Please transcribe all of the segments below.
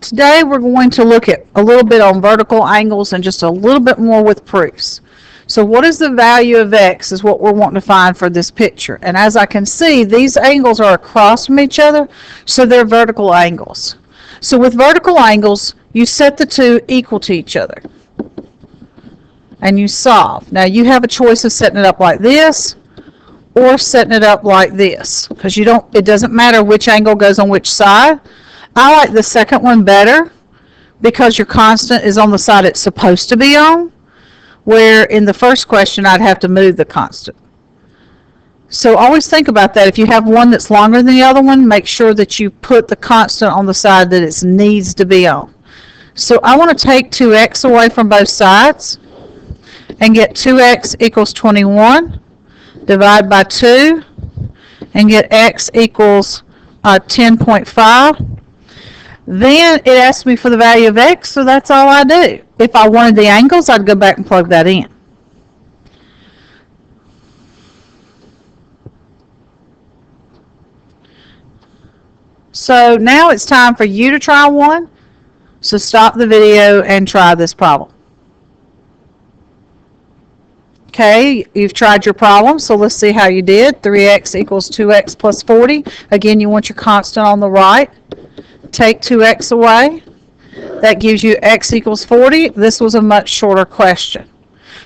today we're going to look at a little bit on vertical angles and just a little bit more with proofs. So what is the value of x is what we're wanting to find for this picture. And as I can see, these angles are across from each other, so they're vertical angles. So with vertical angles, you set the two equal to each other. And you solve. Now you have a choice of setting it up like this or setting it up like this, because it doesn't matter which angle goes on which side. I like the second one better because your constant is on the side it's supposed to be on, where in the first question I'd have to move the constant. So always think about that. If you have one that's longer than the other one, make sure that you put the constant on the side that it needs to be on. So I want to take 2x away from both sides and get 2x equals 21, divide by 2, and get x equals 10.5. Then it asks me for the value of x, so that's all I do. If I wanted the angles, I'd go back and plug that in. So now it's time for you to try one. So stop the video and try this problem. Okay, you've tried your problem, so let's see how you did. 3x equals 2x plus 40. Again, you want your constant on the right. Take 2x away. That gives you x equals 40. This was a much shorter question.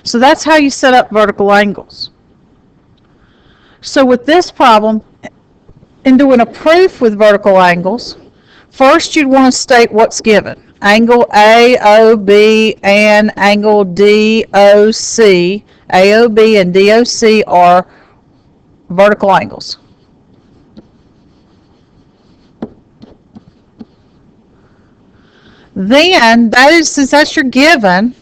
So that's how you set up vertical angles. So with this problem, in doing a proof with vertical angles, first you'd want to state what's given. Angle AOB and angle DOC. AOB and DOC are vertical angles. Then, since that's your given,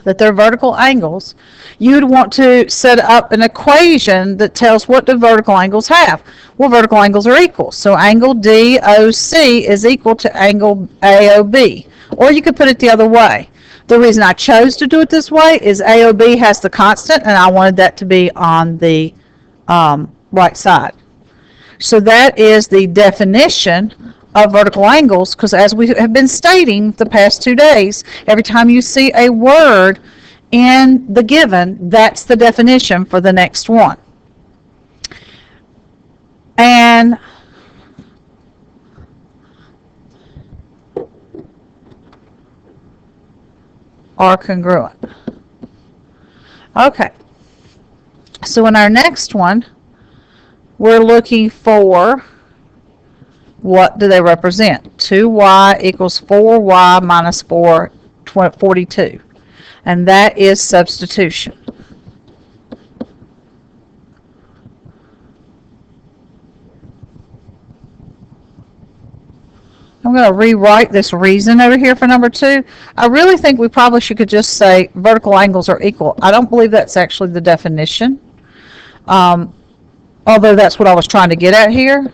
that they're vertical angles, you'd want to set up an equation that tells what do vertical angles have. Well, vertical angles are equal. So angle DOC is equal to angle AOB. Or you could put it the other way. The reason I chose to do it this way is AOB has the constant, and I wanted that to be on the right side. So that is the definition of vertical angles, because as we have been stating the past 2 days, every time you see a word in the given, that's the definition for the next one. And are congruent. Okay, so in our next one, we're looking for what do they represent? 2y equals 4y minus 42. And that is substitution. I'm going to rewrite this reason over here for number 2. I really think we probably could just say vertical angles are equal. I don't believe that's actually the definition, although that's what I was trying to get at here.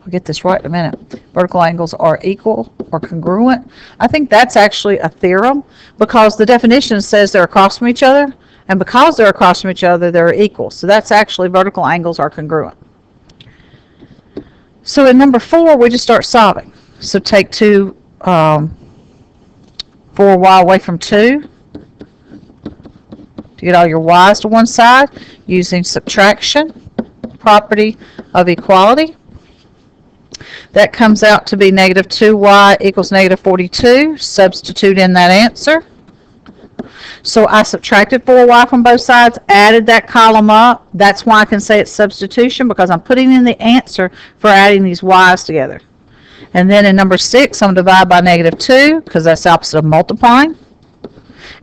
I'll get this right in a minute. Vertical angles are equal or congruent. I think that's actually a theorem because the definition says they're across from each other, and because they're across from each other, they're equal. So that's actually vertical angles are congruent. So in number 4, we just start solving. So take 4y away from 2 to get all your y's to one side using subtraction, property of equality. That comes out to be negative 2y equals negative 42. Substitute in that answer. So I subtracted 4y from both sides, added that column up. That's why I can say it's substitution, because I'm putting in the answer for adding these y's together. And then in number 6, I'm going to divide by negative 2, because that's the opposite of multiplying.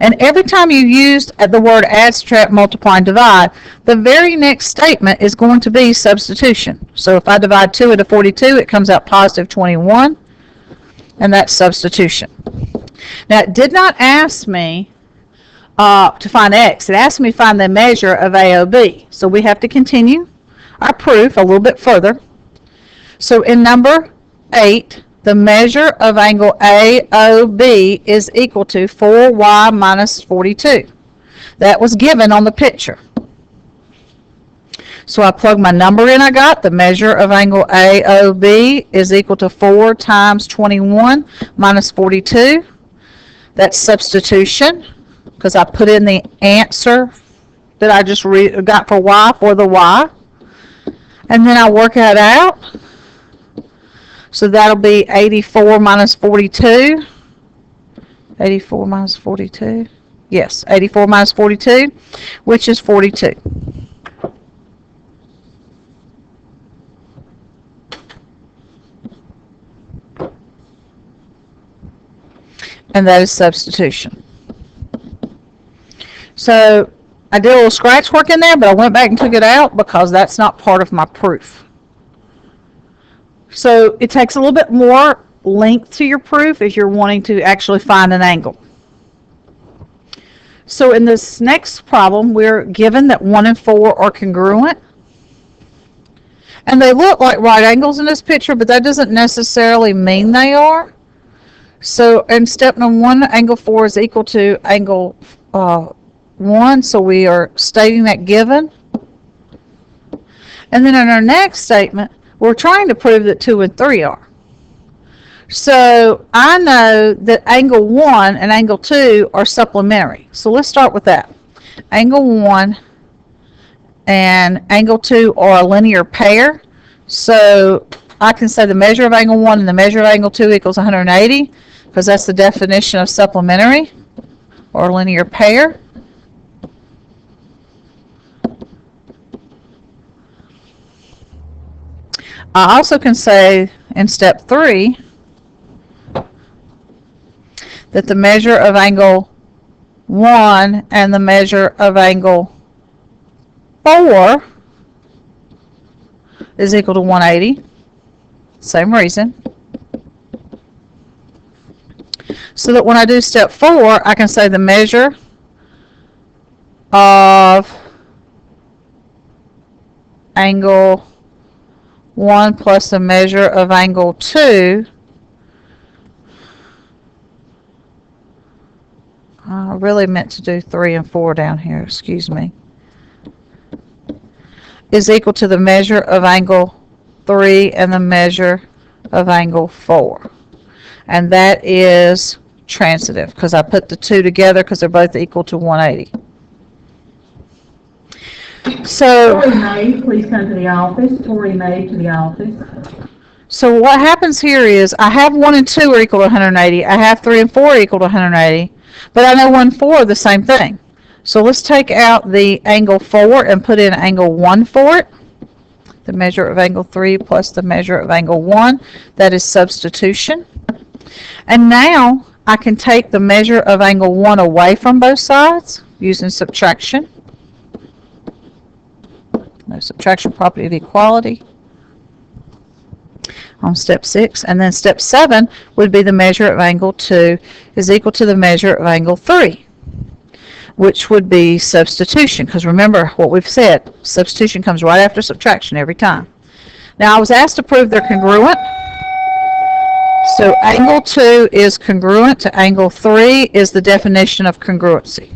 And every time you used the word add, subtract, multiply, and divide, the very next statement is going to be substitution. So if I divide 2 into 42, it comes out positive 21, and that's substitution. Now, it did not ask me to find x. It asked me to find the measure of AOB. So we have to continue our proof a little bit further. So in number 8, the measure of angle AOB is equal to 4y minus 42. That was given on the picture. So I plug my number in I got. The measure of angle AOB is equal to 4 times 21 minus 42. That's substitution, because I put in the answer that I just got for y for the y. And then I work that out. So that'll be 84 minus 42. 84 minus 42. Yes, 84 minus 42, which is 42. And that is substitution. So I did a little scratch work in there, but I went back and took it out because that's not part of my proof. So it takes a little bit more length to your proof if you're wanting to actually find an angle. So in this next problem, we're given that 1 and 4 are congruent. And they look like right angles in this picture, but that doesn't necessarily mean they are. So in step number 1, angle 4 is equal to angle 1, so we are stating that given. And then in our next statement, we're trying to prove that 2 and 3 are. So I know that angle 1 and angle 2 are supplementary. So let's start with that. Angle 1 and angle 2 are a linear pair. So I can say the measure of angle 1 and the measure of angle 2 equals 180, because that's the definition of supplementary or linear pair. I also can say in step 3 that the measure of angle 1 and the measure of angle 4 is equal to 180. Same reason. So that when I do step 4, I can say the measure of angle 1 plus the measure of angle 2. I really meant to do 3 and 4 down here, excuse me, is equal to the measure of angle 3 and the measure of angle 4. And that is transitive, because I put the 2 together because they're both equal to 180. So, Tori May, please come to the office. Tori May to the office. So what happens here is I have 1 and 2 are equal to 180. I have 3 and 4 are equal to 180. But I know 1 and 4 are the same thing. So let's take out the angle 4 and put in angle 1 for it. The measure of angle 3 plus the measure of angle 1. That is substitution. And now I can take the measure of angle 1 away from both sides using subtraction. No subtraction property of equality on step 6. And then step 7 would be the measure of angle 2 is equal to the measure of angle 3, which would be substitution, because remember what we've said, substitution comes right after subtraction every time. Now I was asked to prove they're congruent. So angle 2 is congruent to angle 3 is the definition of congruency.